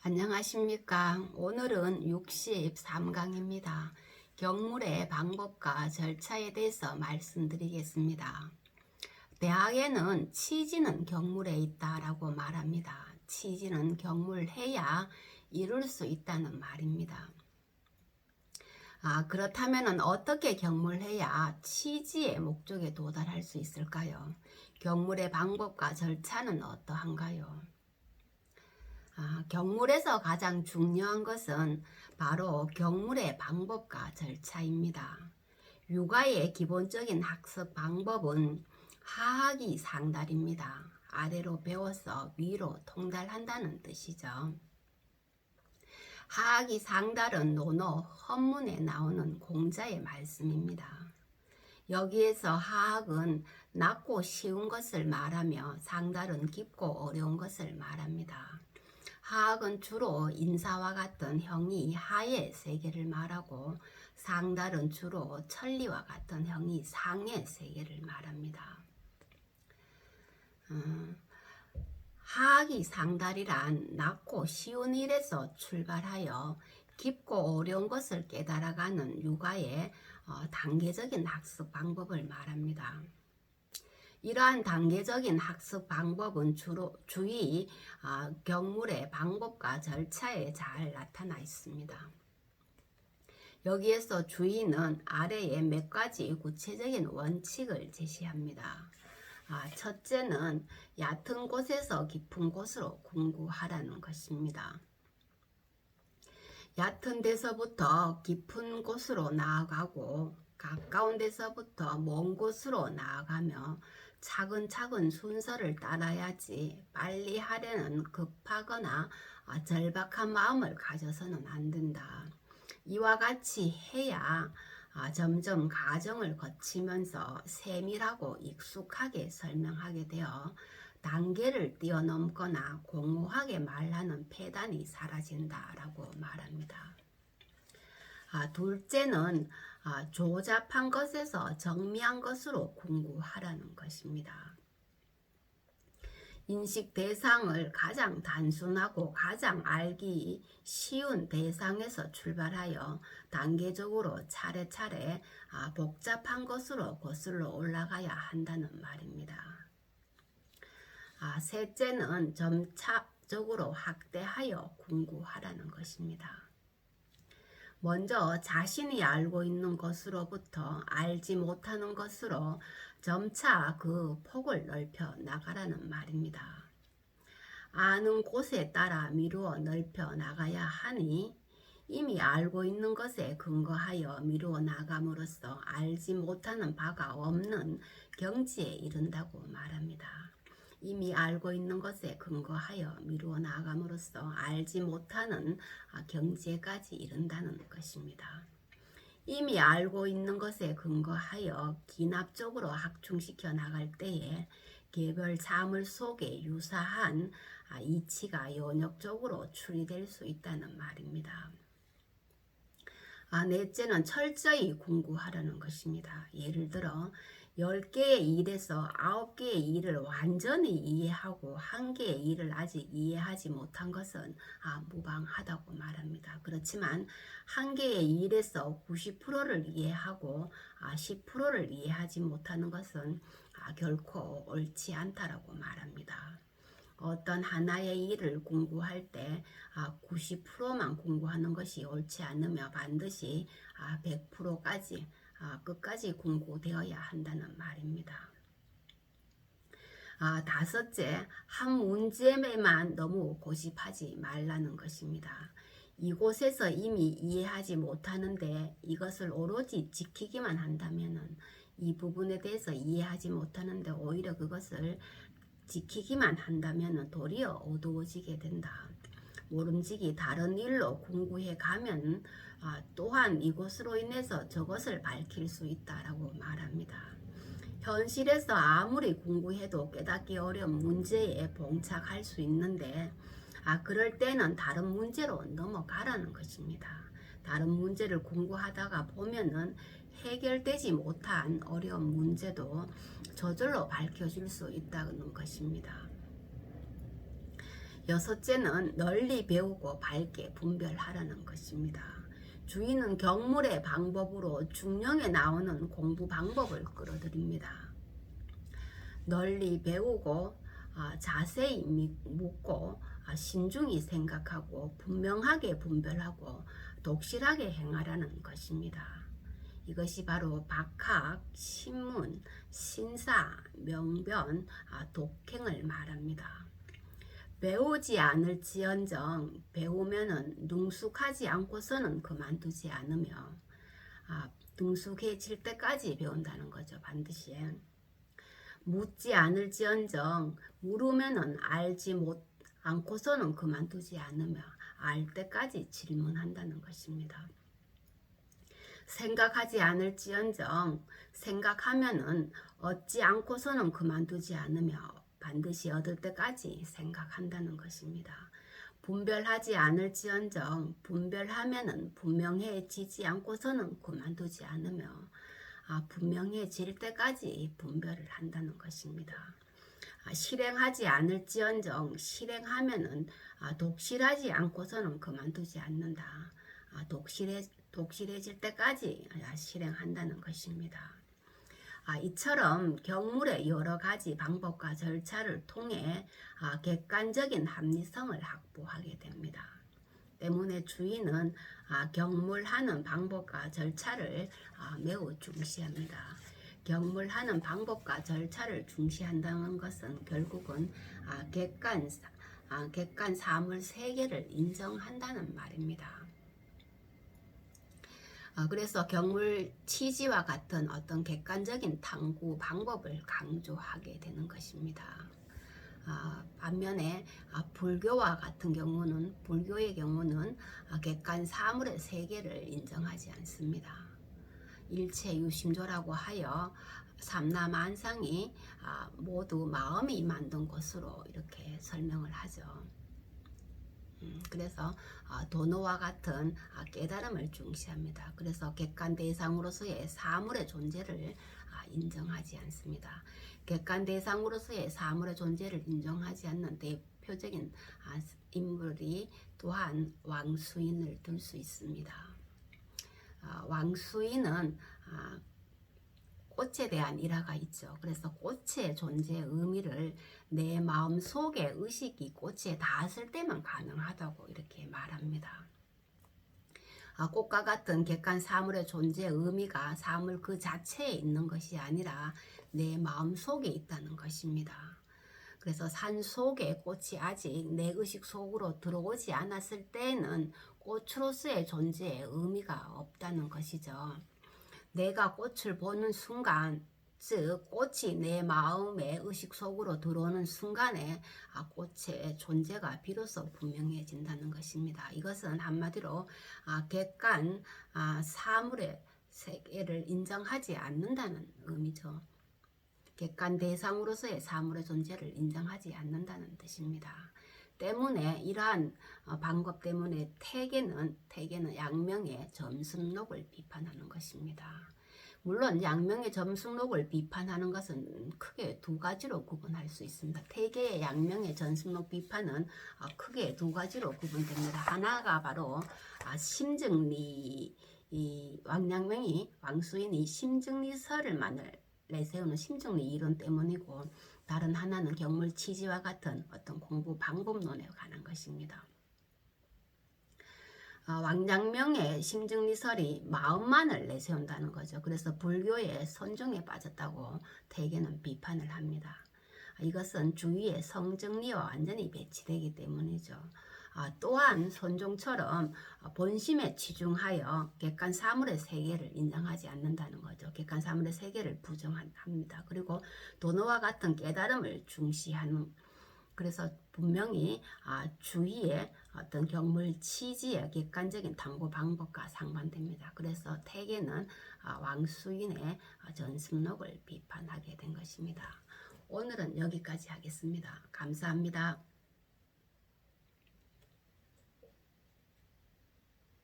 안녕하십니까. 오늘은 63강입니다. 경물의 방법과 절차에 대해서 말씀드리겠습니다. 대학에는 취지는 경물에 있다라고 말합니다. 취지는 경물해야 이룰 수 있다는 말입니다. 그렇다면 어떻게 경물해야 취지의 목적에 도달할 수 있을까요? 경물의 방법과 절차는 어떠한가요? 경물에서 가장 중요한 것은 바로 경물의 방법과 절차입니다. 육아의 기본적인 학습 방법은 하하기 상달입니다. 아래로 배워서 위로 통달한다는 뜻이죠. 하하기 상달은 논어 헌문에 나오는 공자의 말씀입니다. 여기에서 하학은 낮고 쉬운 것을 말하며 상달은 깊고 어려운 것을 말합니다. 하학은 주로 인사와 같은 형이 하의 세계를 말하고 상달은 주로 천리와 같은 형이 상의 세계를 말합니다. 하학이 상달이란 낮고 쉬운 일에서 출발하여 깊고 어려운 것을 깨달아가는 육아의 단계적인 학습 방법을 말합니다. 이러한 단계적인 학습 방법은 주의 경물의 방법과 절차에 잘 나타나 있습니다. 여기에서 주의는 아래에 몇 가지 구체적인 원칙을 제시합니다. 첫째는 얕은 곳에서 깊은 곳으로 공부하라는 것입니다. 얕은 데서부터 깊은 곳으로 나아가고 가까운 데서부터 먼 곳으로 나아가며 차근차근 순서를 따라야지 빨리 하려는 급하거나 절박한 마음을 가져서는 안 된다. 이와 같이 해야 점점 과정을 거치면서 세밀하고 익숙하게 설명하게 되어 단계를 뛰어넘거나 공허하게 말하는 폐단이 사라진다라고 말합니다. 둘째는 조잡한 것에서 정미한 것으로 공부하라는 것입니다. 인식 대상을 가장 단순하고 가장 알기 쉬운 대상에서 출발하여 단계적으로 차례차례 복잡한 것으로 거슬러 올라가야 한다는 말입니다. 셋째는 점차적으로 확대하여 공부하라는 것입니다. 먼저 자신이 알고 있는 것으로부터 알지 못하는 것으로 점차 그 폭을 넓혀 나가라는 말입니다. 아는 곳에 따라 미루어 넓혀 나가야 하니 이미 알고 있는 것에 근거하여 미루어 나감으로써 알지 못하는 바가 없는 경지에 이른다고 말합니다. 이미 알고 있는 것에 근거하여 미루어 나감으로써 알지 못하는 경지에까지 이른다는 것입니다. 이미 알고 있는 것에 근거하여 기납적으로 확충시켜 나갈 때에 개별 사물 속에 유사한 이치가 연역적으로 추리될 수 있다는 말입니다. 넷째는 철저히 공부하라는 것입니다. 예를 들어 10개의 일에서 9개의 일을 완전히 이해하고 1개의 일을 아직 이해하지 못한 것은 무방하다고 말합니다. 그렇지만 1개의 일에서 90%를 이해하고 10%를 이해하지 못하는 것은 결코 옳지 않다라고 말합니다. 어떤 하나의 일을 공부할 때 90%만 공부하는 것이 옳지 않으며 반드시 100%까지 끝까지 공부되어야 한다는 말입니다. 다섯째, 한 문제에만 너무 고집하지 말라는 것입니다. 이곳에서 이미 이해하지 못하는데 이것을 오로지 지키기만 한다면 이 부분에 대해서 이해하지 못하는데 오히려 그것을 지키기만 한다면 도리어 어두워지게 된다. 모름지기 다른 일로 공부해 가면 또한 이것으로 인해서 저것을 밝힐 수 있다라고 말합니다. 현실에서 아무리 공부해도 깨닫기 어려운 문제에 봉착할 수 있는데 그럴 때는 다른 문제로 넘어가라는 것입니다. 다른 문제를 공부하다가 보면은 해결되지 못한 어려운 문제도 저절로 밝혀질 수 있다는 것입니다. 여섯째는 널리 배우고 밝게 분별하라는 것입니다. 주인은 경물의 방법으로 중령에 나오는 공부 방법을 끌어들입니다. 널리 배우고 자세히 묻고 신중히 생각하고 분명하게 분별하고 독실하게 행하라는 것입니다. 이것이 바로 박학, 신문, 신사, 명변, 독행을 말합니다. 배우지 않을지언정 배우면은 능숙하지 않고서는 그만두지 않으며 능숙해질 때까지 배운다는 거죠. 반드시. 묻지 않을지언정 물으면은 알지 못 않고서는 그만두지 않으며 알 때까지 질문한다는 것입니다. 생각하지 않을지언정 생각하면은 얻지 않고서는 그만두지 않으며 반드시 얻을 때까지 생각한다는 것입니다. 분별하지 않을지언정 분별하면은 분명해지지 않고서는 그만두지 않으며 분명해질 때까지 분별을 한다는 것입니다. 실행하지 않을지언정 실행하면은 독실하지 않고서는 그만두지 않는다. 독실해질 때까지 실행한다는 것입니다. 이처럼 경물의 여러 가지 방법과 절차를 통해 객관적인 합리성을 확보하게 됩니다. 때문에 주인은 경물하는 방법과 절차를 매우 중시합니다. 경물하는 방법과 절차를 중시한다는 것은 결국은 객관 사물 세계를 인정한다는 말입니다. 그래서 경물 치지와 같은 어떤 객관적인 탐구 방법을 강조하게 되는 것입니다. 반면에 불교와 같은 경우는 불교의 경우는 객관 사물의 세계를 인정하지 않습니다. 일체 유심조라고 하여 삼라만상이 모두 마음이 만든 것으로 이렇게 설명을 하죠. 그래서 도노와 같은 깨달음을 중시합니다. 그래서 객관 대상으로서의 사물의 존재를 인정하지 않습니다. 객관 대상으로서의 사물의 존재를 인정하지 않는 대표적인 인물이 또한 왕수인을 들 수 있습니다. 왕수인은 꽃에 대한 일화가 있죠. 그래서 꽃의 존재의 의미를 내 마음 속에 의식이 꽃에 닿았을 때만 가능하다고 이렇게 말합니다. 꽃과 같은 객관 사물의 존재의 의미가 사물 그 자체에 있는 것이 아니라 내 마음 속에 있다는 것입니다. 그래서 산 속에 꽃이 아직 내 의식 속으로 들어오지 않았을 때는 꽃으로서의 존재의 의미가 없다는 것이죠. 내가 꽃을 보는 순간, 즉 꽃이 내 마음의 의식 속으로 들어오는 순간에 꽃의 존재가 비로소 분명해진다는 것입니다. 이것은 한마디로 객관 사물의 세계를 인정하지 않는다는 의미죠. 객관 대상으로서의 사물의 존재를 인정하지 않는다는 뜻입니다. 때문에 이러한 방법 때문에 태계는 양명의 점승록을 비판하는 것입니다. 물론 양명의 점승록을 비판하는 것은 크게 두 가지로 구분할 수 있습니다. 태계의 양명의 점승록 비판은 크게 두 가지로 구분됩니다. 하나가 바로 심증리, 왕양명이 왕수인이 심증리설을 내세우는 심증리 이론 때문이고, 다른 하나는 경물치지와 같은 어떤 공부 방법론에 관한 것입니다. 왕양명의 심증리설이 마음만을 내세운다는 거죠. 그래서 불교의 선종에 빠졌다고 태계는 비판을 합니다. 이것은 주위의 성정리와 완전히 배치되기 때문이죠. 또한 선종처럼 본심에 치중하여 객관 사물의 세계를 인정하지 않는다는 거죠. 객관 사물의 세계를 부정합니다. 그리고 도노와 같은 깨달음을 중시하는, 그래서 분명히 주위의 어떤 경물 치지의 객관적인 탐구 방법과 상반됩니다. 그래서 태계는 왕수인의 전승록을 비판하게 된 것입니다. 오늘은 여기까지 하겠습니다. 감사합니다.